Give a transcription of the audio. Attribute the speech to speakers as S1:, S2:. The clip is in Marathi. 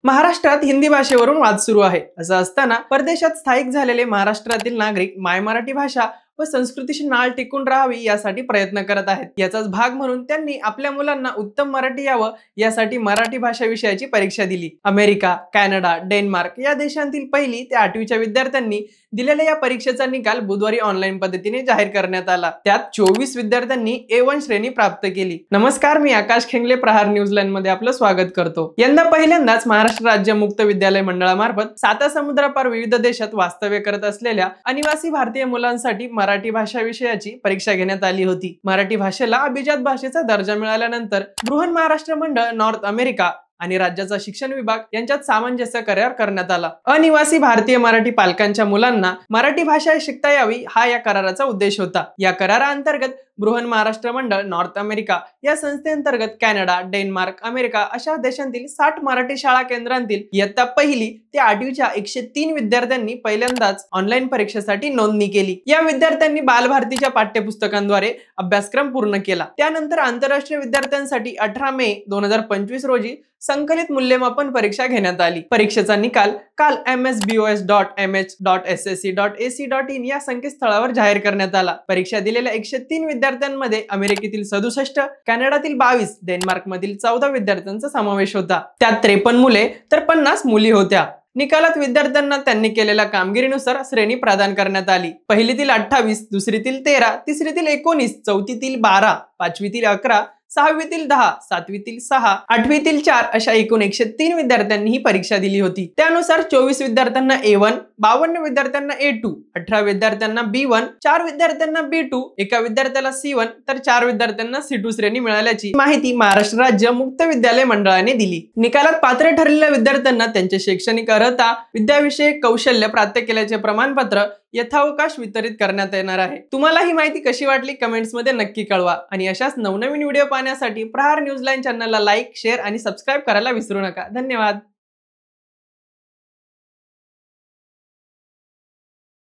S1: महाराष्ट्रात हिंदी भाषेवरून वाद सुरू आहे। असं असताना परदेशात स्थायिक झालेले महाराष्ट्रातील नागरिक माय मराठी भाषा व संस्कृतीची नाळ टिकून राहावी यासाठी प्रयत्न करत आहेत। याचाच भाग म्हणून त्यांनी आपल्या मुलांना उत्तम मराठी यावं यासाठी मराठी भाषा विषयाची परीक्षा दिली। अमेरिका, कॅनडा, डेन्मार्क या देशांतील 1ली ते 8वीच्या विद्यार्थ्यांनी दिलेल्या या परीक्षेचा निकाल बुधवारी ऑनलाईन पद्धतीने जाहीर करण्यात आला। त्यात 24 विद्यार्थ्यांनी A1 श्रेणी प्राप्त केली। नमस्कार, मी आकाश खेंगले, प्रहार न्यूज लाईन मध्ये आपलं स्वागत करतो। यंदा पहिल्यांदाच महाराष्ट्र राज्य मुक्त विद्यालय मंडळामार्फत 7 समुद्रापार विविध देशात वास्तव्य करत असलेल्या अनिवासी भारतीय मुलांसाठी मराठी भाषा विषयाची परीक्षा घेण्यात आली होती। मराठी भाषेला अभिजात भाषेचा दर्जा मिळाल्यानंतर बृहन महाराष्ट्र मंडळ, नॉर्थ अमेरिका आणि राज्याचा शिक्षण विभाग यांच्यात सामंजस्य करार करण्यात आला। अनिवासी भारतीय मराठी पालकांच्या मुलांना मराठी भाषा शिकता यावी हा या कराराचा उद्देश होता। या कराराअंतर्गत बृहन महाराष्ट्र मंडळ, नॉर्थ अमेरिका या संस्थेअंतर्गत कॅनडा, डेन्मार्क, अमेरिका अशा देशांतील 60 मराठी शाळा केंद्रांतील इयत्ता 1ली ते 8वीच्या 103 विद्यार्थ्यांनी पहिल्यांदाच ऑनलाईन परीक्षेसाठी नोंदणी केली। या विद्यार्थ्यांनी बालभारतीच्या पाठ्यपुस्तकांद्वारे अभ्यासक्रम पूर्ण केला। त्यानंतर आंतरराष्ट्रीय विद्यार्थ्यांसाठी 18 मे 2025 रोजी संकलित मूल्यमापन परीक्षा घेण्यात आली। परीक्षेचा निकाल काल msbos.ms.ssc.ac.in या संकेतस्थळावर जाहीर करण्यात आला। परीक्षा दिलेल्या 103 विद्यार्थ्यांमध्ये अमेरिकेतील 67, कॅनडातील 22, डेन्मार्कमधील 14 विद्यार्थ्यांचा समावेश होता। त्यात 53 मुले तर 50 मुली होत्या। निकालात विद्यार्थ्यांना त्यांनी केलेल्या कामगिरीनुसार श्रेणी प्रदान करण्यात आली। पहिलीतील 28, दुसरीतील 13, तिसरीतील 19, चौथीतील 12, पाचवीतील 11, 6वीतील 10, 7वीतील 6, 8वीतील 4 अशा एकूण 103 विद्यार्थ्यांनी ही परीक्षा दिली होती। त्यानुसार 24 विद्यार्थ्यांना A1, 52 विद्यार्थ्यांना A2, 18 विद्यार्थ्यांना B1, 4 विद्यार्थ्यांना B2, एका विद्यार्थ्याला C1 तर 4 विद्यार्थ्यांना C2 श्रेणी मिळाल्याची माहिती महाराष्ट्र राज्य मुक्त विद्यालय मंडळाने दिली। निकालात पात्र ठरलेल्या विद्यार्थ्यांना त्यांचे शैक्षणिक अर्हता, विद्याविषयक कौशल्य प्राप्त केल्याचे प्रमाणपत्र यथावकाश वितरित करण्यात येणार आहे। तुम्हाला ही माहिती कशी वाटली कमेंट्स मध्ये नक्की कळवा आणि अशाच नवनवीन व्हिडिओ पाहण्यासाठी प्रहार न्यूज लाईन चॅनलला लाईक, शेअर आणि सबस्क्राइब करायला विसरू नका। धन्यवाद।